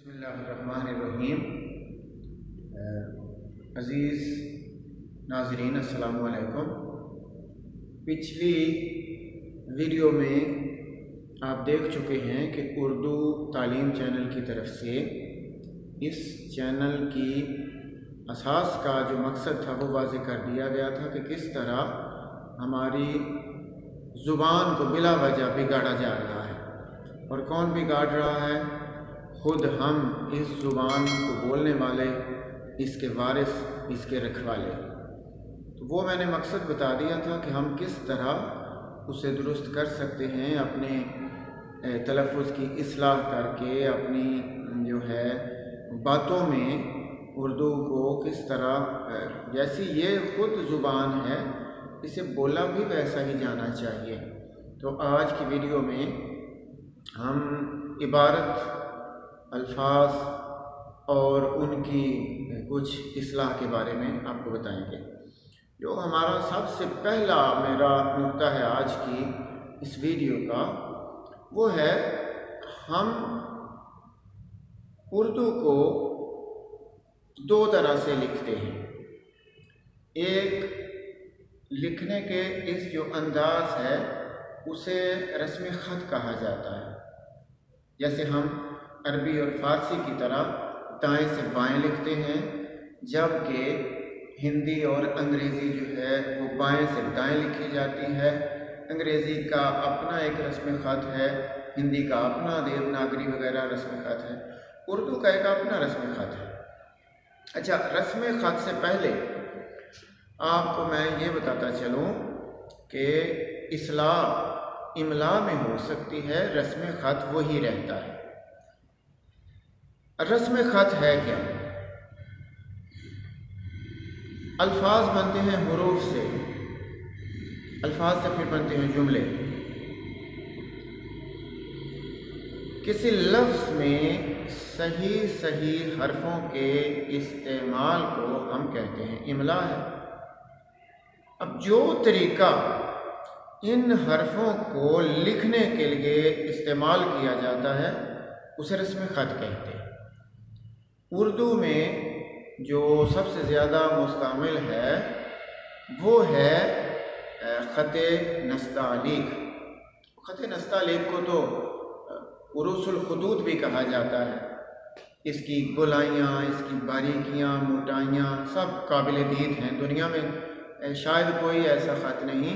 बिस्मिल्लाहिर्रहमानिर्रहीम। अज़ीज़ नाज़रीन, अस्सलामु अलैकुम। पिछली वीडियो में आप देख चुके हैं कि उर्दू तालीम चैनल की तरफ से इस चैनल की असास का जो मकसद था वो वाज़ेह कर दिया गया था कि किस तरह हमारी ज़ुबान को बिला वजह बिगाड़ा जा रहा है। और कौन बिगाड़ रहा है? खुद हम इस ज़ुबान को बोलने वाले, इसके वारिस, इसके रखवाले। तो वो मैंने मकसद बता दिया था कि हम किस तरह उसे दुरुस्त कर सकते हैं, अपने तलफ़्फ़ुज़ की इस्लाह करके, अपनी जो है बातों में उर्दू को किस तरह, जैसी ये ख़ुद ज़ुबान है, इसे बोला भी वैसा ही जाना चाहिए। तो आज की वीडियो में हम इबारत, अल्फाज और उनकी कुछ इस्लाह के बारे में आपको बताएंगे। जो हमारा सबसे पहला मेरा नुक्ता है आज की इस वीडियो का, वो है हम उर्दू को दो तरह से लिखते हैं। एक, लिखने के इस जो अंदाज़ है उसे रस्म ख़त कहा जाता है। जैसे हम अरबी और फ़ारसी की तरह दाएं से बाएं लिखते हैं, जबकि हिंदी और अंग्रेज़ी जो है वो बाएं से दाएं लिखी जाती है। अंग्रेज़ी का अपना एक रस्म ख़त है, हिंदी का अपना, देवनागरी वगैरह रस्म ख़त है, उर्दू का एक अपना रस्म ख़त है। अच्छा, रस्म ख़त से पहले आपको मैं ये बताता चलूँ कि इस्लाह इमला में हो सकती है, रस्म ख़त वही रहता है। रस्म ख़त है क्या? अल्फाज बनते हैं हुरूफ से, अल्फाज से फिर बनते हैं जुमले। किसी लफ्ज़ में सही सही हरफों के इस्तेमाल को हम कहते हैं इमला है। अब जो तरीका इन हरफों को लिखने के लिए इस्तेमाल किया जाता है उसे रस्म ख़त कहते हैं। उर्दू में जो सबसे ज़्यादा मुस्तअमल है वो है ख़त नस्तालीक। ख़त नस्तालीक को तो उरूसुल खुदूद भी कहा जाता है। इसकी गोलाइयाँ, इसकी बारीकियाँ, मोटाइयाँ सब काबिल दीद हैं। दुनिया में शायद कोई ऐसा ख़त नहीं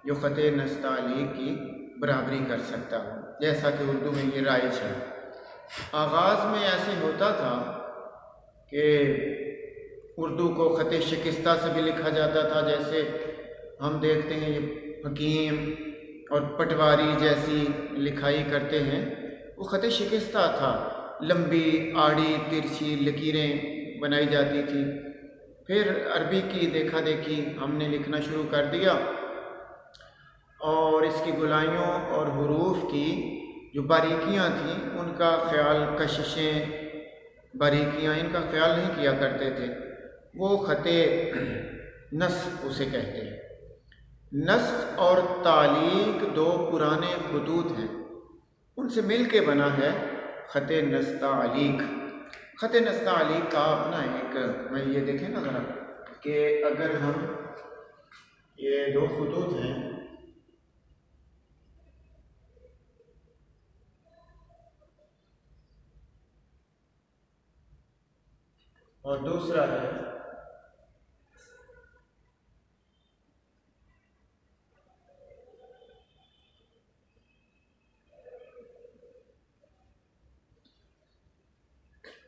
जो ख़त नस्तालीक की बराबरी कर सकता हो, जैसा कि उर्दू में ये राइज है। आगाज़ में ऐसे होता था कि उर्दू को ख़त शिकस्ता से भी लिखा जाता था, जैसे हम देखते हैं ये हकीम और पटवारी जैसी लिखाई करते हैं, वो ख़त शिकस्ता था। लंबी आड़ी तिरछी लकीरें बनाई जाती थी। फिर अरबी की देखा देखी हमने लिखना शुरू कर दिया और इसकी गोलाइयों और हुरूफ की जो बारीकियाँ थीं उनका ख्याल, कशिशें, बारीकियाँ, इनका ख्याल नहीं किया करते थे। वो ख़त नस्ख़ उसे कहते हैं। नस्ख़ और तालीक दो पुराने खुतूत हैं, उनसे मिल के बना है ख़त नस्तालीक। ख़त नस्तालीक का अपना एक, मैं ये देखें ना ज़रा, कि अगर हम ये दो खुतूत हैं, और दूसरा है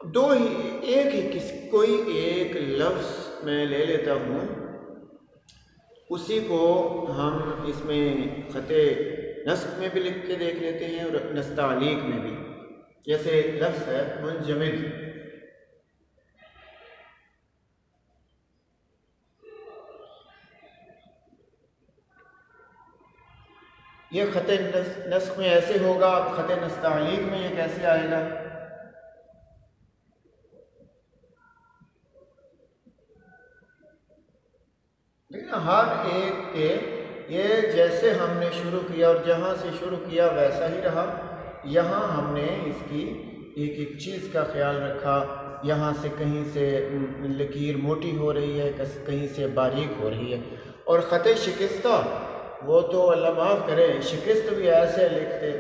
दो ही, एक ही कोई एक लफ्ज़ मैं ले लेता हूँ, उसी को हम इसमें ख़त नस्ख़ में भी लिख के देख लेते हैं और नस्तालीक में भी। जैसे लफ्ज़ है मुंजमिद, ये ख़त नस्ख़ में ऐसे होगा, अब ख़त नस्तालीक में ये कैसे आएगा? लेकिन हर एक के ये जैसे हमने शुरू किया और जहाँ से शुरू किया वैसा ही रहा। यहाँ हमने इसकी एक एक चीज़ का ख्याल रखा। यहाँ से कहीं से लकीर मोटी हो रही है, कहीं से बारीक हो रही है। और ख़त शिकस्ता, वो तो अल्लाह माफ़ करे, शिकस्त भी ऐसे लिखते।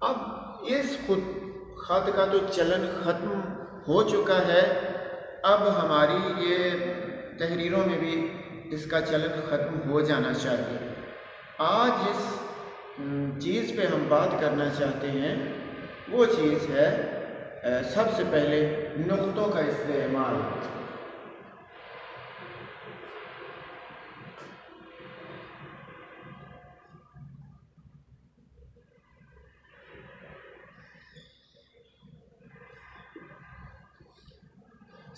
अब इस ख़त का तो चलन ख़त्म हो चुका है। अब हमारी ये तहरीरों में भी इसका चलन ख़त्म हो जाना चाहिए। आज जिस चीज़ पे हम बात करना चाहते हैं वो चीज़ है सबसे पहले नुक्तों का इस्तेमाल।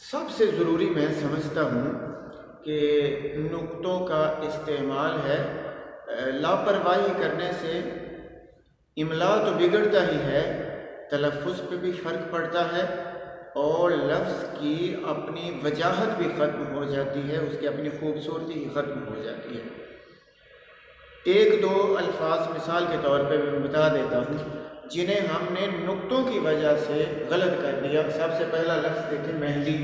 सबसे ज़रूरी मैं समझता हूँ कि नुक्तों का इस्तेमाल है। लापरवाही करने से इमला तो बिगड़ता ही है, तलफ़्फ़ुज़ पे भी फ़र्क पड़ता है और लफ्ज़ की अपनी वजाहत भी ख़त्म हो जाती है, उसकी अपनी खूबसूरती ही ख़त्म हो जाती है। एक दो अल्फाज मिसाल के तौर पे मैं बता देता हूँ जिन्हें हमने नुक्तों की वजह से गलत कर दिया। सबसे पहला लफ्ज़ देखें, मेहंदी।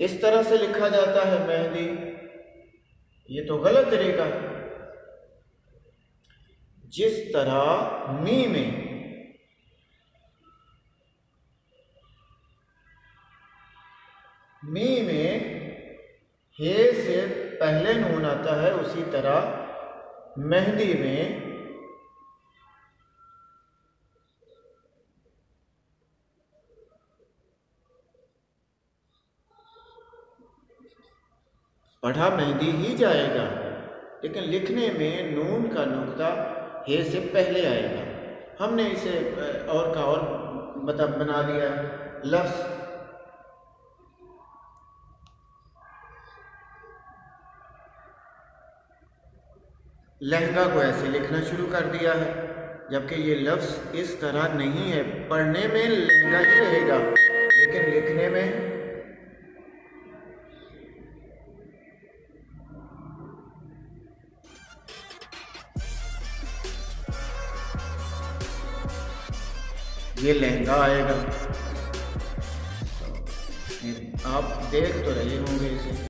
इस तरह से लिखा जाता है मेहंदी, ये तो गलत तरीका। जिस तरह मी में हे से पहले नून आता है, उसी तरह मेहंदी में पढ़ा मेहंदी ही जाएगा, लेकिन लिखने में नून का नुक्ता हे से पहले आएगा। हमने इसे और का और बना दिया लफ्ज़। लहंगा को ऐसे लिखना शुरू कर दिया है, जबकि ये लफ्ज़ इस तरह नहीं है। पढ़ने में लहंगा ही रहेगा, लेकिन लिखने में ये लहंगा आएगा। आप देख तो रहे होंगे इसे।